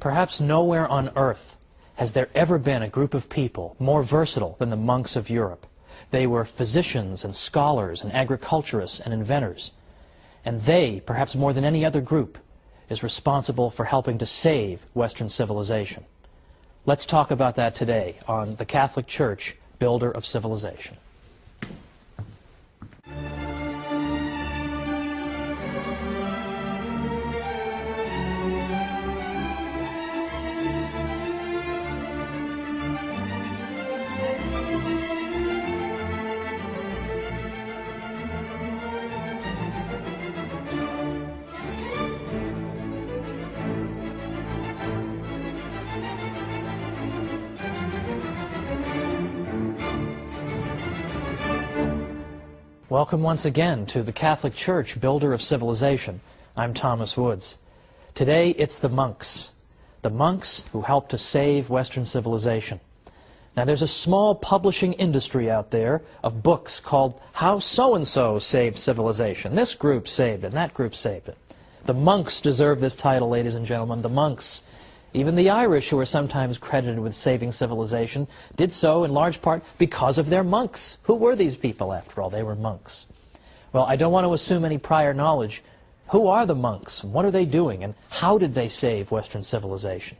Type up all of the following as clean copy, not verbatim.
Perhaps nowhere on earth has there ever been a group of people more versatile than the monks of Europe. They were physicians and scholars and agriculturists and inventors. And they, perhaps more than any other group, is responsible for helping to save Western civilization. Let's talk about that today on The Catholic Church, Builder of Civilization. Welcome once again to the Catholic Church, Builder of Civilization. I'm Thomas Woods. Today it's the monks who helped to save Western civilization. Now there's a small publishing industry out there of books called How So-and-so Saved Civilization. This group saved it, and that group saved it. The monks deserve this title, ladies and gentlemen, the monks. Even the Irish, who are sometimes credited with saving civilization, did so in large part because of their monks. Who were these people, after all? They were monks. Well, I don't want to assume any prior knowledge. Who are the monks? What are they doing? And how did they save Western civilization?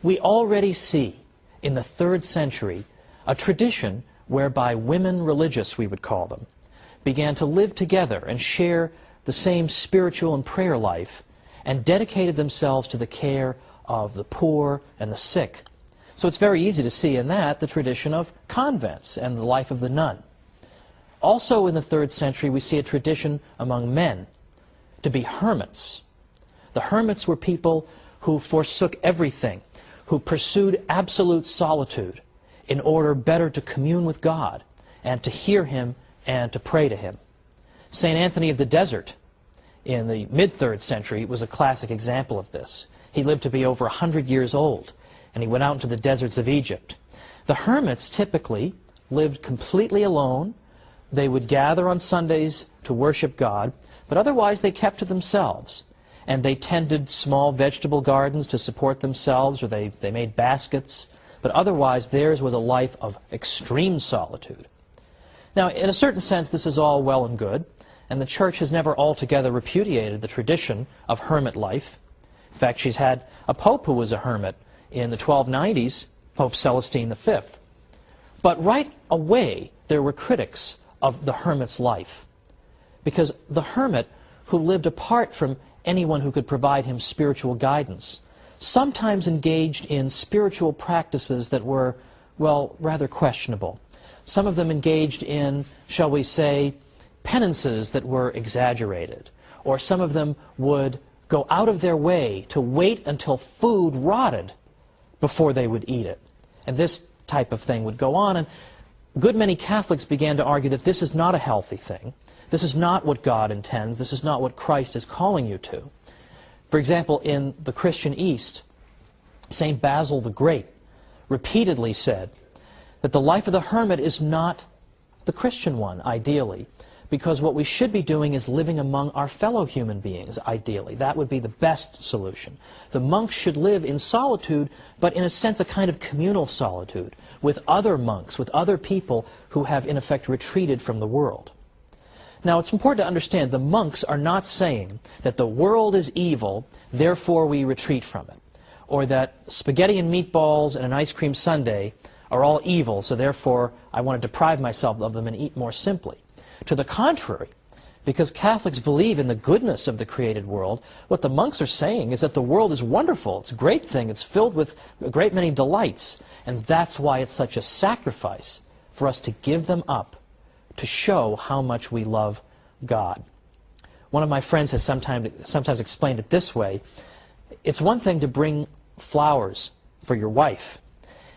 We already see in the 3rd century a tradition whereby women religious, we would call them, began to live together and share the same spiritual and prayer life and dedicated themselves to the care of the poor and the sick. So it's very easy to see in that the tradition of convents and the life of the nun. Also in the 3rd century we see a tradition among men to be hermits. The hermits were people who forsook everything, who pursued absolute solitude in order better to commune with God and to hear Him and to pray to Him. St. Anthony of the Desert in the mid-3rd century was a classic example of this. He lived to be over 100 years old, and he went out into the deserts of Egypt. The hermits typically lived completely alone. They would gather on Sundays to worship God, but otherwise they kept to themselves. And they tended small vegetable gardens to support themselves, or they made baskets, but otherwise theirs was a life of extreme solitude. Now, in a certain sense, this is all well and good, and the Church has never altogether repudiated the tradition of hermit life. In fact, she's had a pope who was a hermit in the 1290s, Pope Celestine V. But right away, there were critics of the hermit's life, because the hermit, who lived apart from anyone who could provide him spiritual guidance, sometimes engaged in spiritual practices that were, well, rather questionable. Some of them engaged in, shall we say, penances that were exaggerated, or some of them would go out of their way to wait until food rotted before they would eat it. And this type of thing would go on, and a good many Catholics began to argue that this is not a healthy thing. This is not what God intends. This is not what Christ is calling you to. For example, in the Christian East, St. Basil the Great repeatedly said that the life of the hermit is not the Christian one, ideally, because what we should be doing is living among our fellow human beings, ideally. That would be the best solution. The monks should live in solitude, but in a sense a kind of communal solitude, with other monks, with other people who have in effect retreated from the world. Now it's important to understand the monks are not saying that the world is evil, therefore we retreat from it, or that spaghetti and meatballs and an ice cream sundae are all evil, so therefore I want to deprive myself of them and eat more simply. To the contrary, because Catholics believe in the goodness of the created world, what the monks are saying is that the world is wonderful, it's a great thing, it's filled with a great many delights, and that's why it's such a sacrifice for us to give them up to show how much we love God. One of my friends has sometimes explained it this way: it's one thing to bring flowers for your wife.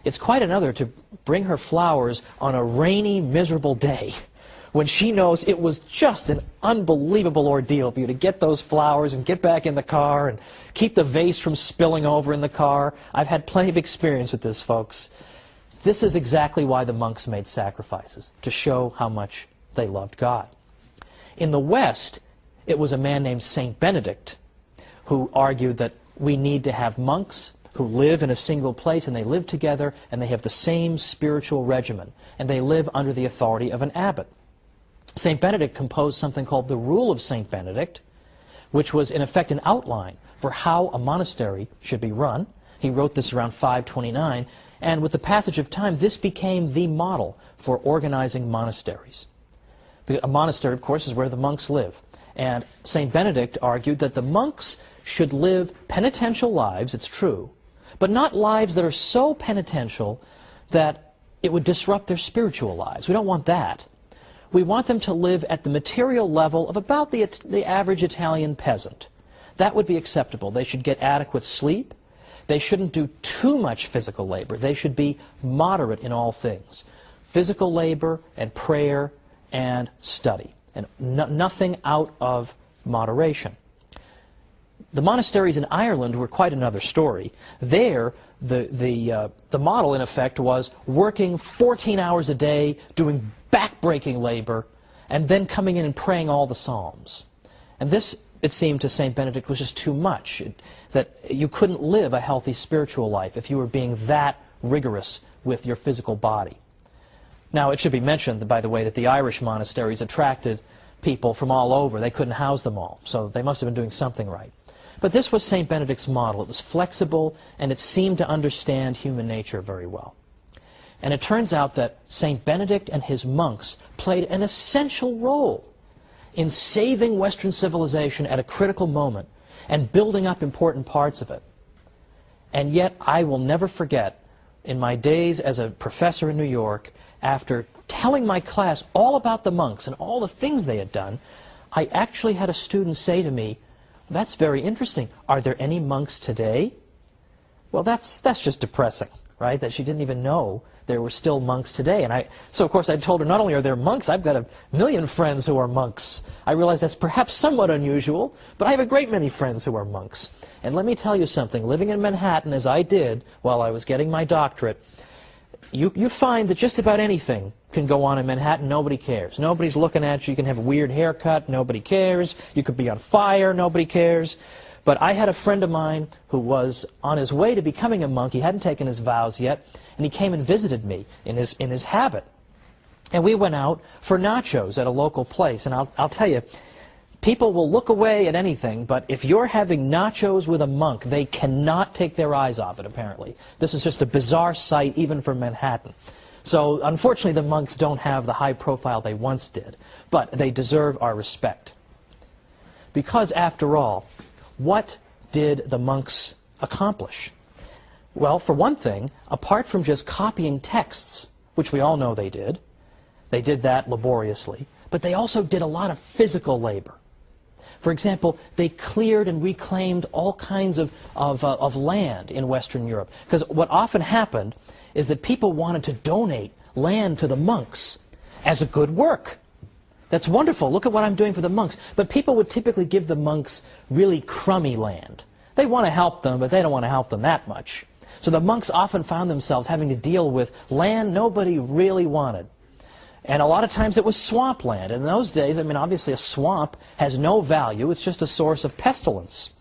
It's quite another to bring her flowers on a rainy, miserable day, when she knows it was just an unbelievable ordeal for you to get those flowers and get back in the car and keep the vase from spilling over in the car. I've had plenty of experience with this, folks. This is exactly why the monks made sacrifices, to show how much they loved God. In the West, it was a man named Saint Benedict who argued that we need to have monks who live in a single place, and they live together, and they have the same spiritual regimen, and they live under the authority of an abbot. St. Benedict composed something called the Rule of St. Benedict, which was in effect an outline for how a monastery should be run. He wrote this around 529, and with the passage of time, this became the model for organizing monasteries. A monastery, of course, is where the monks live. And St. Benedict argued that the monks should live penitential lives, it's true, but not lives that are so penitential that it would disrupt their spiritual lives. We don't want that. We want them to live at the material level of about the average Italian peasant. That would be acceptable. They should get adequate sleep. They shouldn't do too much physical labor. They should be moderate in all things. Physical labor and prayer and study, and nothing out of moderation. The monasteries in Ireland were quite another story. There, the model, in effect, was working 14 hours a day, doing back-breaking labor, and then coming in and praying all the psalms. And this, it seemed to St. Benedict, was just too much, that you couldn't live a healthy spiritual life if you were being that rigorous with your physical body. Now, it should be mentioned, by the way, that the Irish monasteries attracted people from all over. They couldn't house them all, so they must have been doing something right. But this was St. Benedict's model. It was flexible, and it seemed to understand human nature very well. And it turns out that St. Benedict and his monks played an essential role in saving Western civilization at a critical moment and building up important parts of it. And yet, I will never forget, in my days as a professor in New York, after telling my class all about the monks and all the things they had done, I actually had a student say to me, "That's very interesting. Are there any monks today?" Well, that's just depressing, right? That she didn't even know there were still monks today. And so of course I told her, not only are there monks, I've got 1,000,000 friends who are monks. I realize that's perhaps somewhat unusual, but I have a great many friends who are monks. And let me tell you something, living in Manhattan as I did while I was getting my doctorate, you find that just about anything can go on in Manhattan. Nobody cares. Nobody's looking at you. You can have a weird haircut. Nobody cares. You could be on fire. Nobody cares. But I had a friend of mine who was on his way to becoming a monk. He hadn't taken his vows yet, and he came and visited me in his habit. And we went out for nachos at a local place. And I'll tell you, people will look away at anything, but if you're having nachos with a monk, they cannot take their eyes off it, apparently. This is just a bizarre sight, even for Manhattan. So, unfortunately, the monks don't have the high profile they once did, but they deserve our respect. Because, after all, what did the monks accomplish? Well, for one thing, apart from just copying texts, which we all know they did that laboriously, but they also did a lot of physical labor. For example, they cleared and reclaimed all kinds of land in Western Europe. Because what often happened is that people wanted to donate land to the monks as a good work. That's wonderful. Look at what I'm doing for the monks. But people would typically give the monks really crummy land. They want to help them, but they don't want to help them that much. So the monks often found themselves having to deal with land nobody really wanted. And a lot of times it was swampland. In those days, I mean, obviously a swamp has no value. It's just a source of pestilence.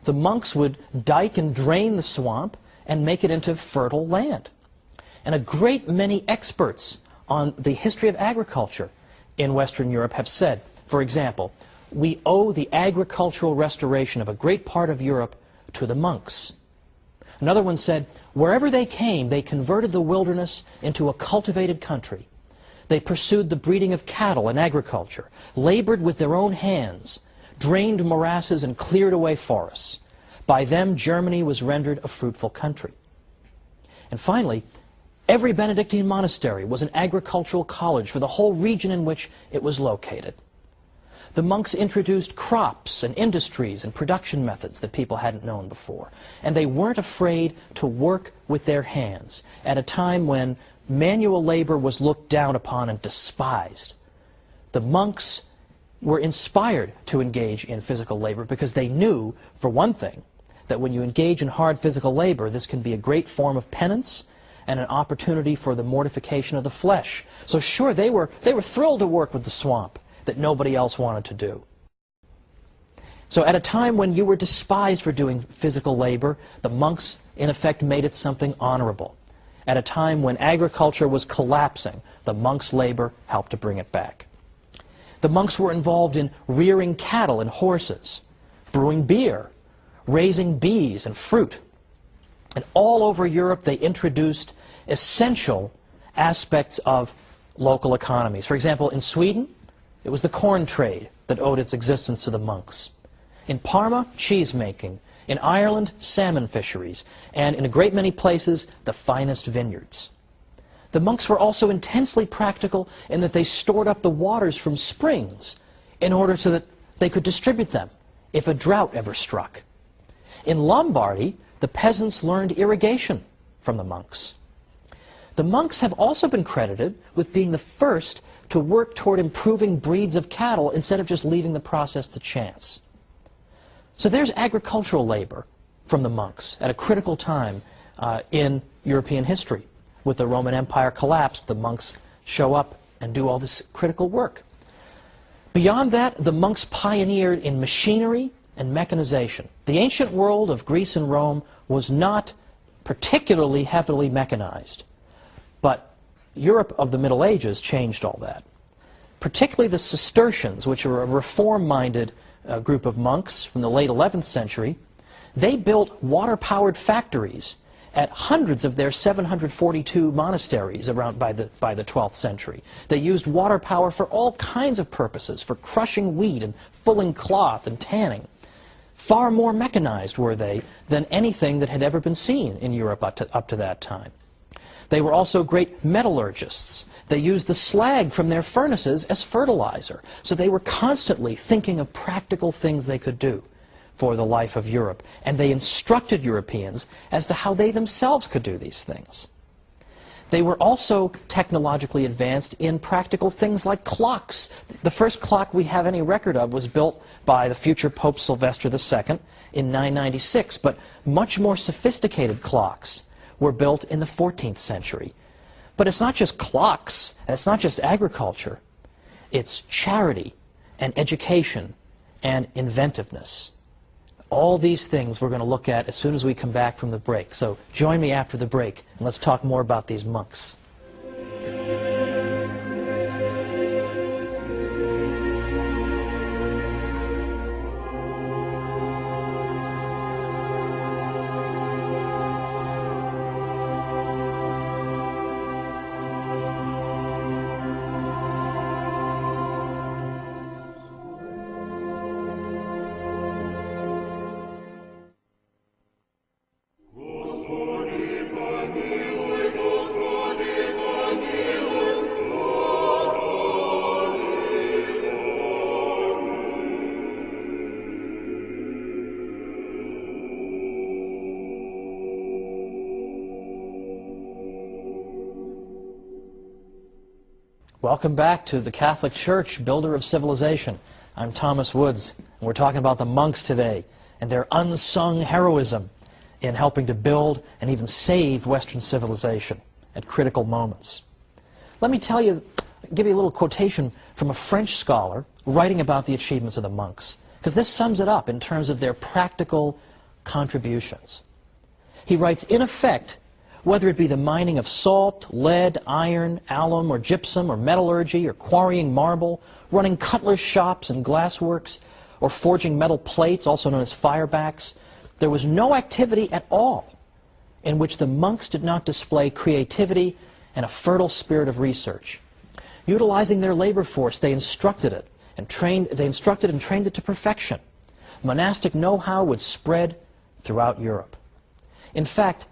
The monks would dike and drain the swamp and make it into fertile land. And a great many experts on the history of agriculture in Western Europe have said, for example, we owe the agricultural restoration of a great part of Europe to the monks. Another one said, wherever they came, they converted the wilderness into a cultivated country. They pursued the breeding of cattle and agriculture, labored with their own hands, drained morasses and cleared away forests. By them, Germany was rendered a fruitful country. And finally, every Benedictine monastery was an agricultural college for the whole region in which it was located. The monks introduced crops and industries and production methods that people hadn't known before. And they weren't afraid to work with their hands at a time when manual labor was looked down upon and despised. The monks were inspired to engage in physical labor because they knew, for one thing, that when you engage in hard physical labor, this can be a great form of penance and an opportunity for the mortification of the flesh. So sure, they were thrilled to work with the swamp that nobody else wanted to do. So at a time when you were despised for doing physical labor, the monks in effect made it something honorable. At a time when agriculture was collapsing, the monks' labor helped to bring it back. The monks were involved in rearing cattle and horses, brewing beer, raising bees and fruit. And all over Europe they introduced essential aspects of local economies. For example, in Sweden, it was the corn trade that owed its existence to the monks. In Parma, cheese making. In Ireland, salmon fisheries. And in a great many places, the finest vineyards. The monks were also intensely practical in that they stored up the waters from springs in order so that they could distribute them if a drought ever struck. In Lombardy, the peasants learned irrigation from the monks. The monks have also been credited with being the first to work toward improving breeds of cattle instead of just leaving the process to chance. So there's agricultural labor from the monks at a critical time in European history. With the Roman Empire collapsed, the monks show up and do all this critical work. Beyond that, the monks pioneered in machinery and mechanization. The ancient world of Greece and Rome was not particularly heavily mechanized, but Europe of the Middle Ages changed all that. Particularly the Cistercians, which are a reform-minded group of monks from the late 11th century, they built water-powered factories at hundreds of their 742 monasteries around by the 12th century. They used water power for all kinds of purposes, for crushing wheat and fulling cloth and tanning. Far more mechanized were they than anything that had ever been seen in Europe up to that time. They were also great metallurgists. They used the slag from their furnaces as fertilizer. So they were constantly thinking of practical things they could do for the life of Europe. And they instructed Europeans as to how they themselves could do these things. They were also technologically advanced in practical things like clocks. The first clock we have any record of was built by the future Pope Sylvester II in 996, but much more sophisticated clocks were built in the 14th century. But it's not just clocks, and it's not just agriculture. It's charity and education and inventiveness. All these things we're going to look at as soon as we come back from the break. So join me after the break, and let's talk more about these monks. Welcome back to the Catholic Church, builder of civilization. I'm Thomas Woods, and we're talking about the monks today and their unsung heroism in helping to build and even save Western civilization at critical moments. Let me give you a little quotation from a French scholar writing about the achievements of the monks, because this sums it up in terms of their practical contributions. He writes, in effect, whether it be the mining of salt, lead, iron, alum, or gypsum, or metallurgy, or quarrying marble, running cutler's shops and glassworks, or forging metal plates, also known as firebacks, there was no activity at all in which the monks did not display creativity and a fertile spirit of research. Utilizing their labor force, they instructed and trained it to perfection. Monastic know-how would spread throughout Europe. In fact,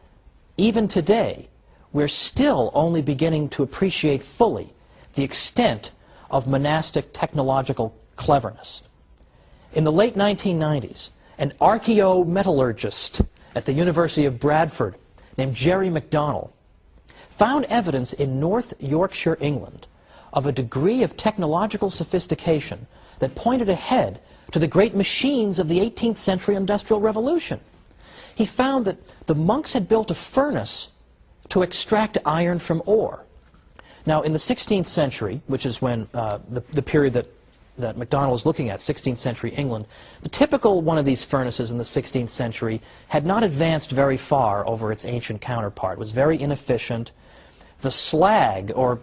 even today, we're still only beginning to appreciate fully the extent of monastic technological cleverness. In the late 1990s, an archaeometallurgist at the University of Bradford named Jerry MacDonald found evidence in North Yorkshire, England, of a degree of technological sophistication that pointed ahead to the great machines of the 18th century Industrial Revolution. He found that the monks had built a furnace to extract iron from ore. Now, in the 16th century, which is when the period that that MacDonald is looking at, 16th century England, the typical one of these furnaces in the 16th century had not advanced very far over its ancient counterpart. It was very inefficient. The slag, or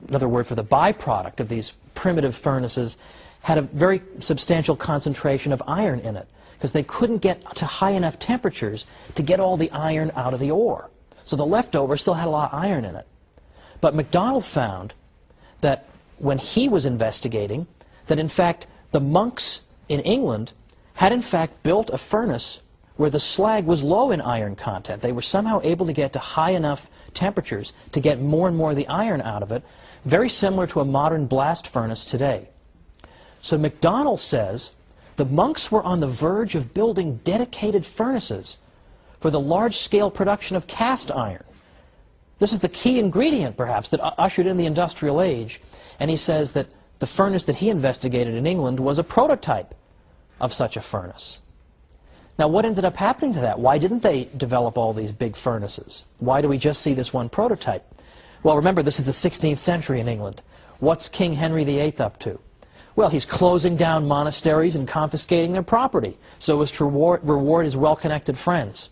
another word for the byproduct of these primitive furnaces, had a very substantial concentration of iron in it, because they couldn't get to high enough temperatures to get all the iron out of the ore. So the leftover still had a lot of iron in it. But MacDonald found that when he was investigating, that in fact the monks in England had in fact built a furnace where the slag was low in iron content. They were somehow able to get to high enough temperatures to get more and more of the iron out of it, very similar to a modern blast furnace today. So MacDonald says the monks were on the verge of building dedicated furnaces for the large-scale production of cast iron. This is the key ingredient, perhaps, that ushered in the industrial age. And he says that the furnace that he investigated in England was a prototype of such a furnace. Now, what ended up happening to that? Why didn't they develop all these big furnaces? Why do we just see this one prototype? Well, remember, this is the 16th century in England. What's King Henry VIII up to? Well, he's closing down monasteries and confiscating their property so as to reward his well-connected friends.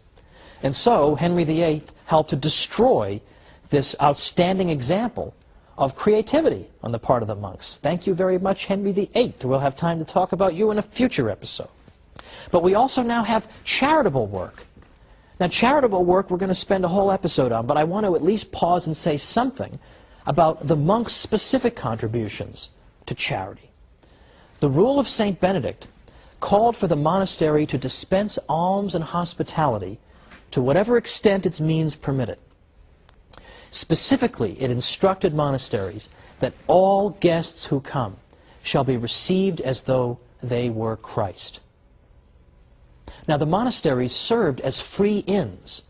And so Henry VIII helped to destroy this outstanding example of creativity on the part of the monks. Thank you very much, Henry VIII. We'll have time to talk about you in a future episode. But we also now have charitable work. Now, charitable work we're going to spend a whole episode on, but I want to at least pause and say something about the monks' specific contributions to charity. The rule of St. Benedict called for the monastery to dispense alms and hospitality to whatever extent its means permitted. Specifically, it instructed monasteries that all guests who come shall be received as though they were Christ. Now, the monasteries served as free inns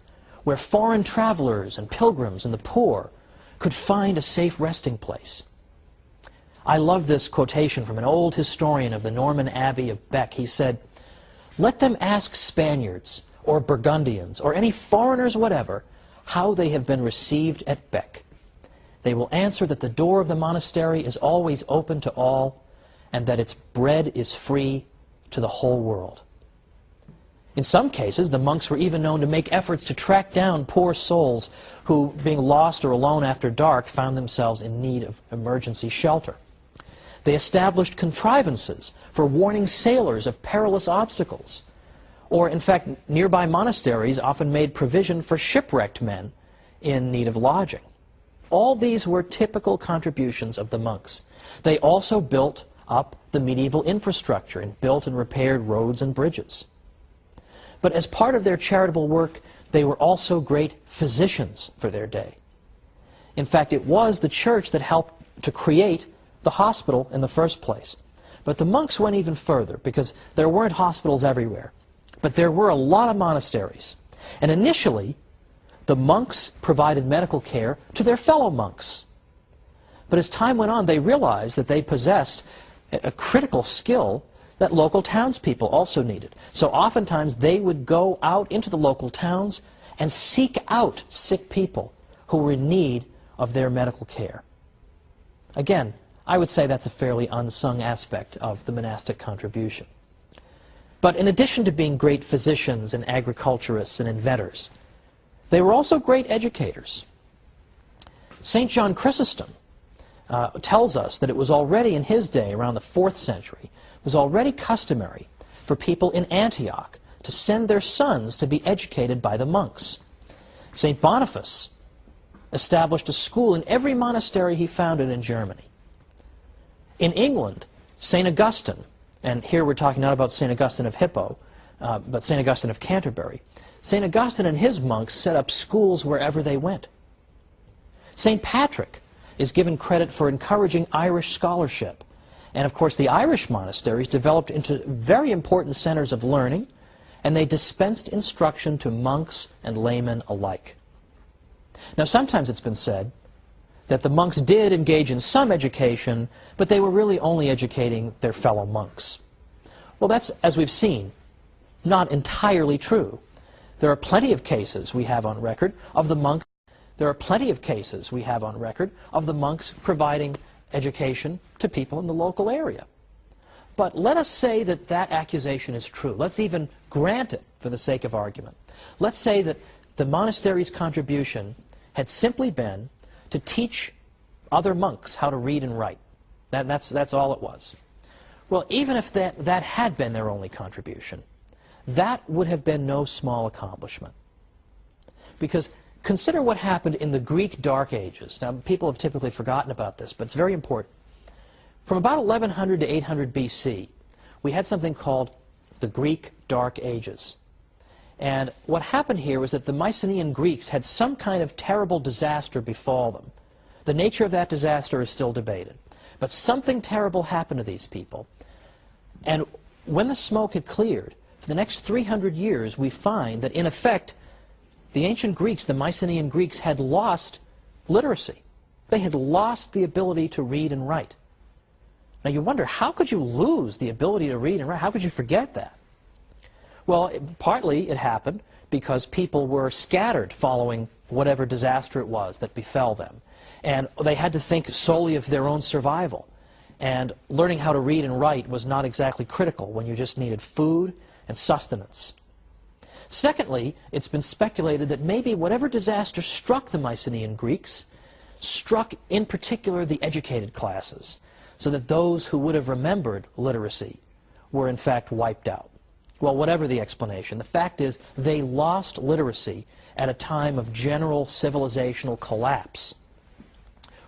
where foreign travelers and pilgrims and the poor could find a safe resting place. I love this quotation from an old historian of the Norman Abbey of Bec. He said, "Let them ask Spaniards or Burgundians or any foreigners whatever how they have been received at Bec. They will answer that the door of the monastery is always open to all and that its bread is free to the whole world." In some cases, the monks were even known to make efforts to track down poor souls who, being lost or alone after dark, found themselves in need of emergency shelter. They established contrivances for warning sailors of perilous obstacles. Or, in fact, nearby monasteries often made provision for shipwrecked men in need of lodging. All these were typical contributions of the monks. They also built up the medieval infrastructure and built and repaired roads and bridges. But as part of their charitable work, they were also great physicians for their day. In fact, it was the church that helped to create the hospital in the first place. But the monks went even further, because there weren't hospitals everywhere. But there were a lot of monasteries. And initially, the monks provided medical care to their fellow monks. But as time went on, they realized that they possessed a critical skill that local townspeople also needed. So oftentimes they would go out into the local towns and seek out sick people who were in need of their medical care. Again, I would say that's a fairly unsung aspect of the monastic contribution. But in addition to being great physicians and agriculturists and inventors, they were also great educators. St. John Chrysostom tells us that it was already in his day, around the 4th century, it was already customary for people in Antioch to send their sons to be educated by the monks. St. Boniface established a school in every monastery he founded in Germany. In England, St. Augustine, and here we're talking not about St. Augustine of Hippo, but St. Augustine of Canterbury, St. Augustine and his monks set up schools wherever they went. St. Patrick is given credit for encouraging Irish scholarship. And of course, the Irish monasteries developed into very important centers of learning, and they dispensed instruction to monks and laymen alike. Now, sometimes it's been said that the monks did engage in some education, but they were really only educating their fellow monks. Well, that's, as we've seen, not entirely true. There are plenty of cases we have on record of the monks. There are plenty of cases we have on record of the monks providing education to people in the local area. But let us say that that accusation is true. Let's even grant it for the sake of argument. Let's say that the monastery's contribution had simply been to teach other monks how to read and write. That's all it was. Well, even if that had been their only contribution, that would have been no small accomplishment. Because consider what happened in the Greek Dark Ages. Now, people have typically forgotten about this, but it's very important. From about 1100 to 800 BC, we had something called the Greek Dark Ages. And what happened here was that the Mycenaean Greeks had some kind of terrible disaster befall them. The nature of that disaster is still debated. But something terrible happened to these people. And when the smoke had cleared, for the next 300 years, we find that, in effect, the ancient Greeks, the Mycenaean Greeks, had lost literacy. They had lost the ability to read and write. Now you wonder, how could you lose the ability to read and write? How could you forget that? Well, partly it happened because people were scattered following whatever disaster it was that befell them. And they had to think solely of their own survival. And learning how to read and write was not exactly critical when you just needed food and sustenance. Secondly, it's been speculated that maybe whatever disaster struck the Mycenaean Greeks struck in particular the educated classes, so that those who would have remembered literacy were in fact wiped out. Well, whatever the explanation, the fact is they lost literacy at a time of general civilizational collapse.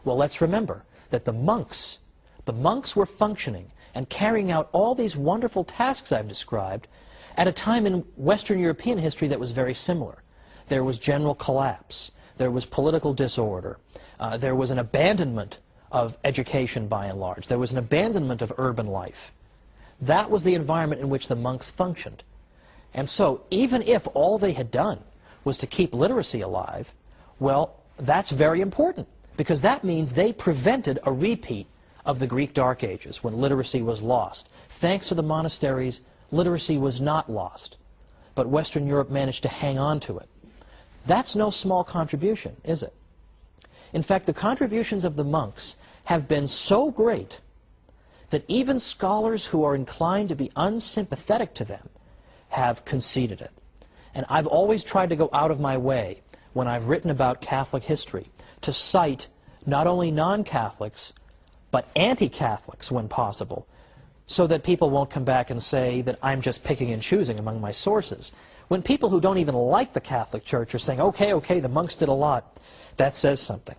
Well, let's remember that the monks were functioning and carrying out all these wonderful tasks I've described at a time in Western European history that was very similar. There was general collapse. There was political disorder. There was an abandonment of education by and large. There was an abandonment of urban life. That was the environment in which the monks functioned. And so, even if all they had done was to keep literacy alive, well, that's very important, because that means they prevented a repeat of the Greek Dark Ages, when literacy was lost. Thanks to the monasteries, literacy was not lost, but Western Europe managed to hang on to it. That's no small contribution, is it? In fact, the contributions of the monks have been so great that even scholars who are inclined to be unsympathetic to them have conceded it. And I've always tried to go out of my way, when I've written about Catholic history, to cite not only non-Catholics, but anti-Catholics when possible, so that people won't come back and say that I'm just picking and choosing among my sources. When people who don't even like the Catholic Church are saying, okay, the monks did a lot, that says something.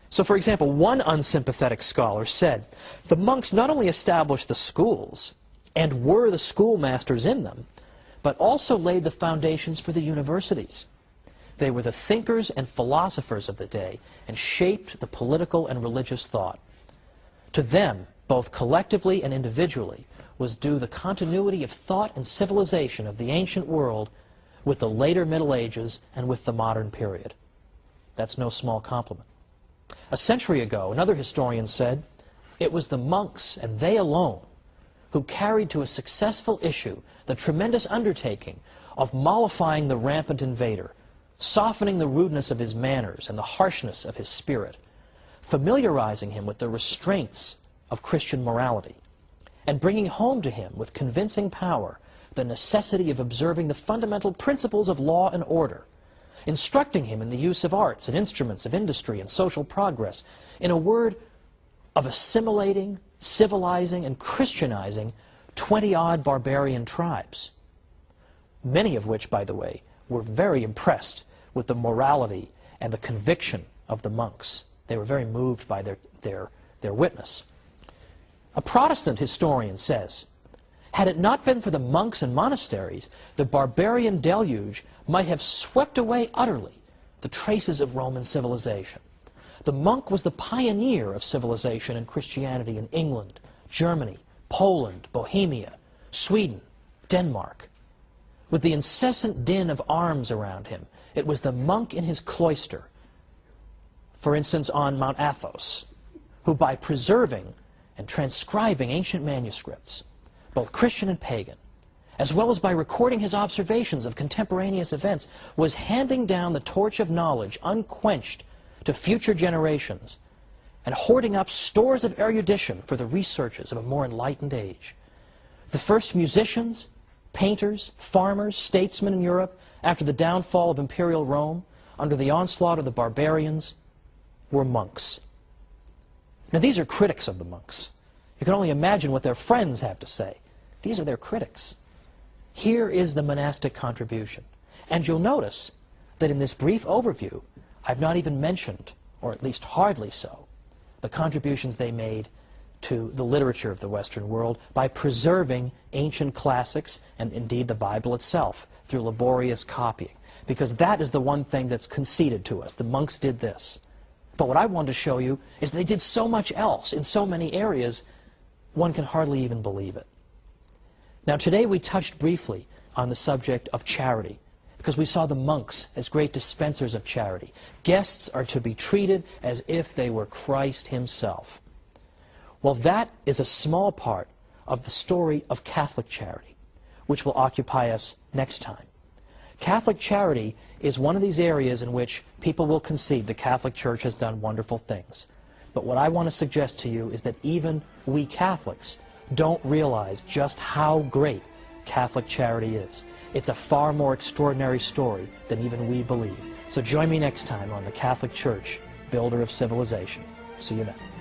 So, for example, one unsympathetic scholar said, the monks not only established the schools and were the schoolmasters in them, but also laid the foundations for the universities. They were the thinkers and philosophers of the day and shaped the political and religious thought. To them, both collectively and individually, was due the continuity of thought and civilization of the ancient world with the later Middle Ages and with the modern period. That's no small compliment. A century ago, another historian said, it was the monks, and they alone, who carried to a successful issue the tremendous undertaking of mollifying the rampant invader, softening the rudeness of his manners and the harshness of his spirit, familiarizing him with the restraints of Christian morality, and bringing home to him with convincing power the necessity of observing the fundamental principles of law and order, instructing him in the use of arts and instruments of industry and social progress, in a word, of assimilating, civilizing, and Christianizing 20-odd barbarian tribes, many of which, by the way, were very impressed with the morality and the conviction of the monks. They were very moved by their witness. A Protestant historian says, had it not been for the monks and monasteries, the barbarian deluge might have swept away utterly the traces of Roman civilization. The monk was the pioneer of civilization and Christianity in England, Germany, Poland, Bohemia, Sweden, Denmark. With the incessant din of arms around him, it was the monk in his cloister, for instance on Mount Athos, who by preserving and transcribing ancient manuscripts, both Christian and pagan, as well as by recording his observations of contemporaneous events, was handing down the torch of knowledge unquenched to future generations and hoarding up stores of erudition for the researches of a more enlightened age. The first musicians, painters, farmers, statesmen in Europe, after the downfall of imperial Rome, under the onslaught of the barbarians, were monks. Now these are critics of the monks. You can only imagine what their friends have to say. These are their critics. Here is the monastic contribution. And you'll notice that in this brief overview, I've not even mentioned, or at least hardly so, the contributions they made to the literature of the Western world by preserving ancient classics and indeed the Bible itself through laborious copying. Because that is the one thing that's conceded to us. The monks did this. But what I wanted to show you is they did so much else in so many areas, one can hardly even believe it. Now today we touched briefly on the subject of charity, because we saw the monks as great dispensers of charity. Guests are to be treated as if they were Christ himself. Well, that is a small part of the story of Catholic charity, which will occupy us next time. Catholic charity is one of these areas in which people will concede the Catholic Church has done wonderful things. But what I want to suggest to you is that even we Catholics don't realize just how great Catholic charity is. It's a far more extraordinary story than even we believe. So join me next time on the Catholic Church, Builder of Civilization. See you then.